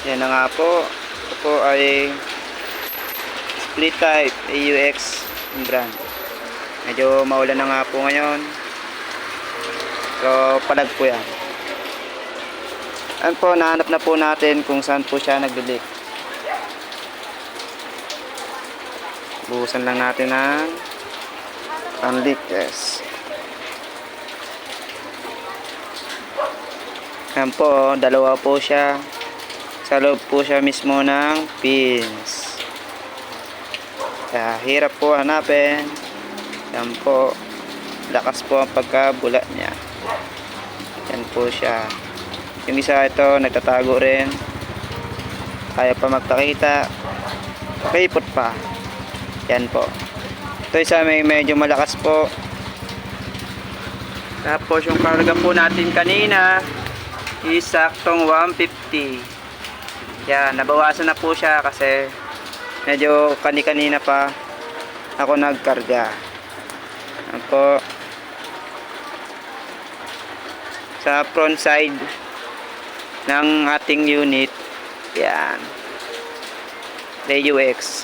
Yan na nga po. Ito po ay split type AUX yung brand. Medyo maulan na nga po ngayon. So palag po yan. Yan po, nahanap na po natin kung saan po siya nagbilik. Buhusan lang natin ng panlik. Yes. Yan po, dalawa po siya. Sa loob po siya mismo ng pins. Kaya hirap po hanapin. Yan po, lakas po ang pagkabula niya. Yan po siya. Yung isa ito nagtatago rin, kaya pa magpakita, pakipot pa. Yan po. Ito isa may medyo malakas po. Tapos yung karga po natin kanina is saktong 150. Yan, nabawasan na po siya kasi medyo kanina pa ako nagkarga. Yan po. Sa front side ng ating unit, yan, AUX.